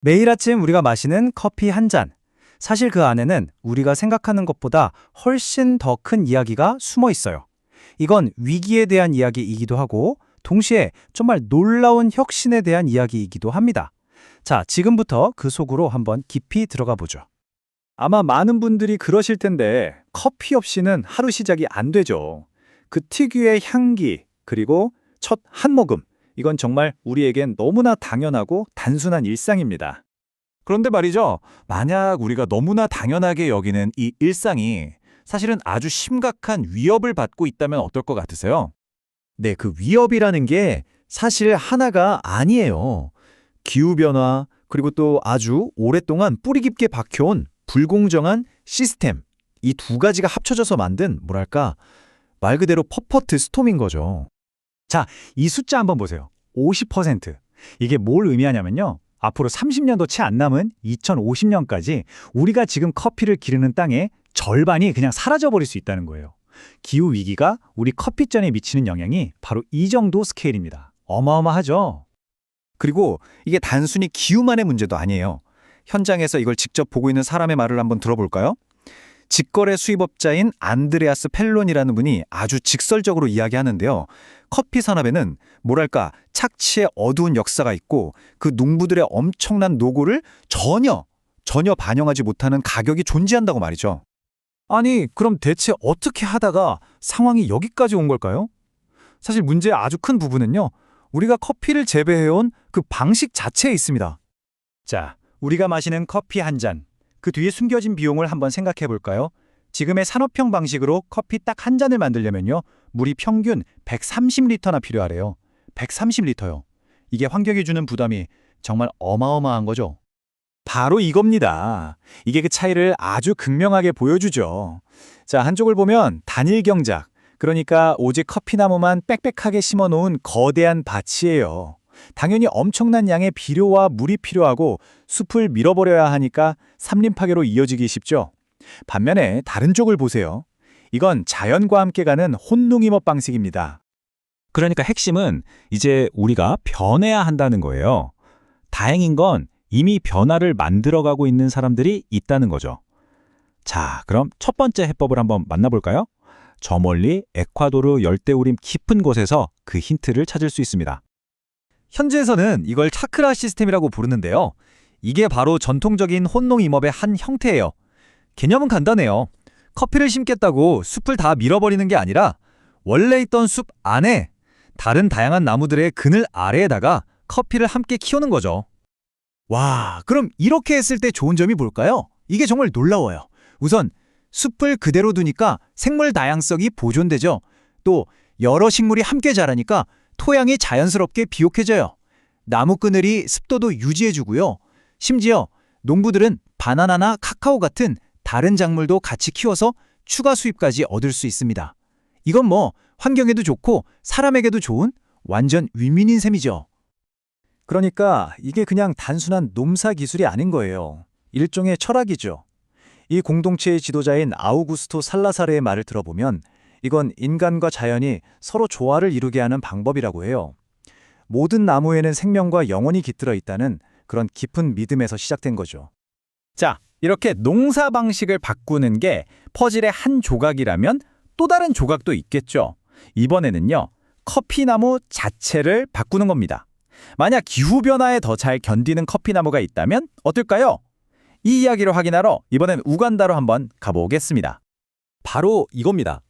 매일 아침 우리가 마시는 커피 한 잔. 사실 그 안에는 우리가 생각하는 것보다 훨씬 더 큰 이야기가 숨어 있어요. 이건 위기에 대한 이야기이기도 하고, 동시에 정말 놀라운 혁신에 대한 이야기이기도 합니다. 자, 지금부터 그 속으로 한번 깊이 들어가 보죠. 아마 많은 분들이 그러실 텐데, 커피 없이는 하루 시작이 안 되죠. 그 특유의 향기, 그리고 첫 한 모금. 이건 정말 우리에겐 너무나 당연하고 단순한 일상입니다. 그런데 말이죠. 만약 우리가 너무나 당연하게 여기는 이 일상이 사실은 아주 심각한 위협을 받고 있다면 어떨 것 같으세요? 네, 그 위협이라는 게 사실 하나가 아니에요. 기후변화, 그리고 또 아주 오랫동안 뿌리 깊게 박혀온 불공정한 시스템. 이 두 가지가 합쳐져서 만든, 뭐랄까, 말 그대로 퍼퍼트 스톰인 거죠. 이 숫자 한번 보세요. 50%. 이게 뭘 의미하냐면요. 앞으로 30년도 채 안 남은 2050년까지 우리가 지금 커피를 기르는 땅의 절반이 그냥 사라져버릴 수 있다는 거예요. 기후위기가 우리 커피잔에 미치는 영향이 바로 이 정도 스케일입니다. 어마어마하죠? 그리고 이게 단순히 기후만의 문제도 아니에요. 현장에서 이걸 직접 보고 있는 사람의 말을 한번 들어볼까요? 직거래 수입업자인 안드레아스 펠론이라는 분이 아주 직설적으로 이야기하는데요. 커피 산업에는 뭐랄까 착취의 어두운 역사가 있고 그 농부들의 엄청난 노고를 전혀 반영하지 못하는 가격이 존재한다고 말이죠. 아니, 그럼 대체 어떻게 하다가 상황이 여기까지 온 걸까요? 사실 문제의 아주 큰 부분은요. 우리가 커피를 재배해온 그 방식 자체에 있습니다. 자, 우리가 마시는 커피 한 잔. 그 뒤에 숨겨진 비용을 한번 생각해 볼까요? 지금의 산업형 방식으로 커피 딱 한 잔을 만들려면요. 물이 평균 130리터나 필요하래요. 130리터요. 이게 환경에 주는 부담이 정말 어마어마한 거죠. 바로 이겁니다. 이게 그 차이를 아주 극명하게 보여주죠. 자, 한쪽을 보면 단일 경작, 그러니까 오직 커피나무만 빽빽하게 심어놓은 거대한 밭이에요. 당연히 엄청난 양의 비료와 물이 필요하고 숲을 밀어버려야 하니까 산림 파괴로 이어지기 쉽죠. 반면에 다른 쪽을 보세요. 이건 자연과 함께 가는 혼농임업 방식입니다. 그러니까 핵심은 이제 우리가 변해야 한다는 거예요. 다행인 건 이미 변화를 만들어가고 있는 사람들이 있다는 거죠. 자, 그럼 첫 번째 해법을 한번 만나볼까요? 저 멀리 에콰도르 열대우림 깊은 곳에서 그 힌트를 찾을 수 있습니다. 현지에서는 이걸 차크라 시스템이라고 부르는데요. 이게 바로 전통적인 혼농임업의 한 형태예요. 개념은 간단해요. 커피를 심겠다고 숲을 다 밀어버리는 게 아니라 원래 있던 숲 안에 다른 다양한 나무들의 그늘 아래에다가 커피를 함께 키우는 거죠. 와, 그럼 이렇게 했을 때 좋은 점이 뭘까요? 이게 정말 놀라워요. 우선 숲을 그대로 두니까 생물 다양성이 보존되죠. 또 여러 식물이 함께 자라니까 토양이 자연스럽게 비옥해져요. 나무 그늘이 습도도 유지해주고요. 심지어 농부들은 바나나나 카카오 같은 다른 작물도 같이 키워서 추가 수입까지 얻을 수 있습니다. 이건 뭐 환경에도 좋고 사람에게도 좋은 완전 윈윈인 셈이죠. 그러니까 이게 그냥 단순한 농사 기술이 아닌 거예요. 일종의 철학이죠. 이 공동체의 지도자인 아우구스토 살라사르의 말을 들어보면 이건 인간과 자연이 서로 조화를 이루게 하는 방법이라고 해요. 모든 나무에는 생명과 영혼이 깃들어 있다는 그런 깊은 믿음에서 시작된 거죠. 자, 이렇게 농사 방식을 바꾸는 게 퍼즐의 한 조각이라면 또 다른 조각도 있겠죠. 이번에는요, 커피나무 자체를 바꾸는 겁니다. 만약 기후변화에 더 잘 견디는 커피나무가 있다면 어떨까요? 이 이야기를 확인하러 이번엔 우간다로 한번 가보겠습니다. 바로 이겁니다.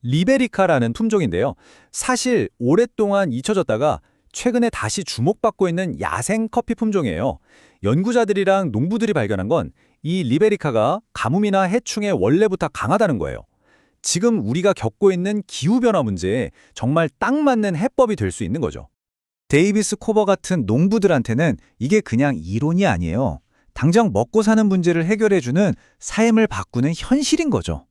리베리카라는 품종인데요. 사실 오랫동안 잊혀졌다가 최근에 다시 주목받고 있는 야생 커피 품종이에요. 연구자들이랑 농부들이 발견한 건 이 리베리카가 가뭄이나 해충에 원래부터 강하다는 거예요. 지금 우리가 겪고 있는 기후변화 문제에 정말 딱 맞는 해법이 될 수 있는 거죠. 데이비스 코버 같은 농부들한테는 이게 그냥 이론이 아니에요. 당장 먹고 사는 문제를 해결해주는 삶을 바꾸는 현실인 거죠.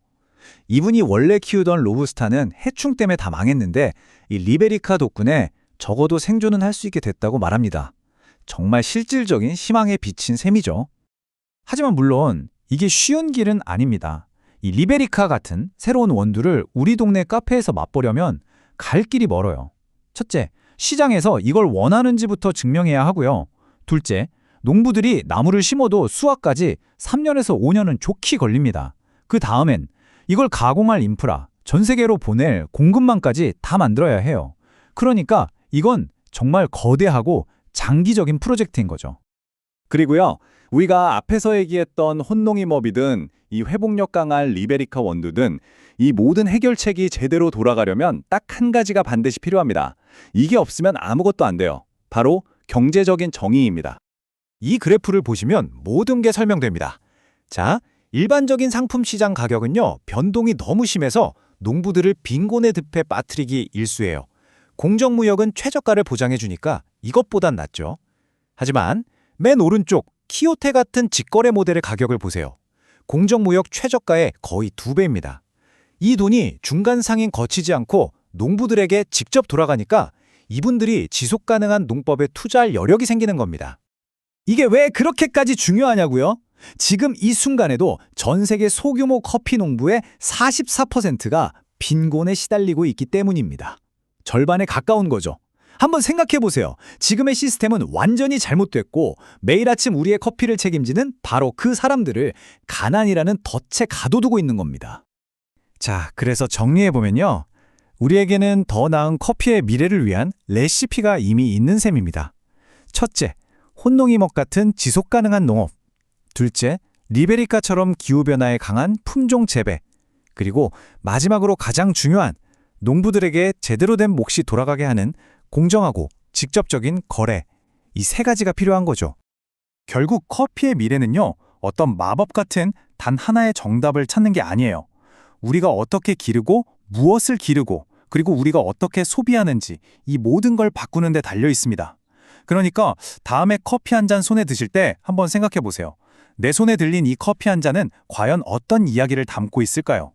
이분이 원래 키우던 로부스타는 해충 때문에 다 망했는데 이 리베리카 덕분에 적어도 생존은 할 수 있게 됐다고 말합니다. 정말 실질적인 희망에 비친 셈이죠. 하지만 물론 이게 쉬운 길은 아닙니다. 이 리베리카 같은 새로운 원두를 우리 동네 카페에서 맛보려면 갈 길이 멀어요. 첫째, 시장에서 이걸 원하는지부터 증명해야 하고요. 둘째, 농부들이 나무를 심어도 수확까지 3년에서 5년은 좋게 걸립니다. 그 다음엔 이걸 가공할 인프라, 전 세계로 보낼 공급망까지 다 만들어야 해요. 그러니까 이건 정말 거대하고 장기적인 프로젝트인 거죠. 그리고요, 우리가 앞에서 얘기했던 혼농임업이든 이 회복력 강한 리베리카 원두든 이 모든 해결책이 제대로 돌아가려면 딱 한 가지가 반드시 필요합니다. 이게 없으면 아무것도 안 돼요. 바로 경제적인 정의입니다. 이 그래프를 보시면 모든 게 설명됩니다. 자, 일반적인 상품 시장 가격은요, 변동이 너무 심해서 농부들을 빈곤의 늪에 빠뜨리기 일쑤예요. 공정무역은 최저가를 보장해 주니까 이것보단 낫죠. 하지만 맨 오른쪽 키오테 같은 직거래 모델의 가격을 보세요. 공정무역 최저가의 거의 2배입니다. 이 돈이 중간 상인 거치지 않고 농부들에게 직접 돌아가니까 이분들이 지속 가능한 농법에 투자할 여력이 생기는 겁니다. 이게 왜 그렇게까지 중요하냐고요? 지금 이 순간에도 전 세계 소규모 커피 농부의 44%가 빈곤에 시달리고 있기 때문입니다. 절반에 가까운 거죠. 한번 생각해 보세요. 지금의 시스템은 완전히 잘못됐고 매일 아침 우리의 커피를 책임지는 바로 그 사람들을 가난이라는 덫에 가둬두고 있는 겁니다. 자, 그래서 정리해보면요. 우리에게는 더 나은 커피의 미래를 위한 레시피가 이미 있는 셈입니다. 첫째, 혼농임업 같은 지속가능한 농업. 둘째, 리베리카처럼 기후변화에 강한 품종 재배. 그리고 마지막으로 가장 중요한 농부들에게 제대로 된 몫이 돌아가게 하는 공정하고 직접적인 거래. 이 세 가지가 필요한 거죠. 결국 커피의 미래는요, 어떤 마법 같은 단 하나의 정답을 찾는 게 아니에요. 우리가 어떻게 기르고 무엇을 기르고 그리고 우리가 어떻게 소비하는지 이 모든 걸 바꾸는 데 달려 있습니다. 그러니까 다음에 커피 한 잔 손에 드실 때 한번 생각해 보세요. 내 손에 들린 이 커피 한 잔은 과연 어떤 이야기를 담고 있을까요?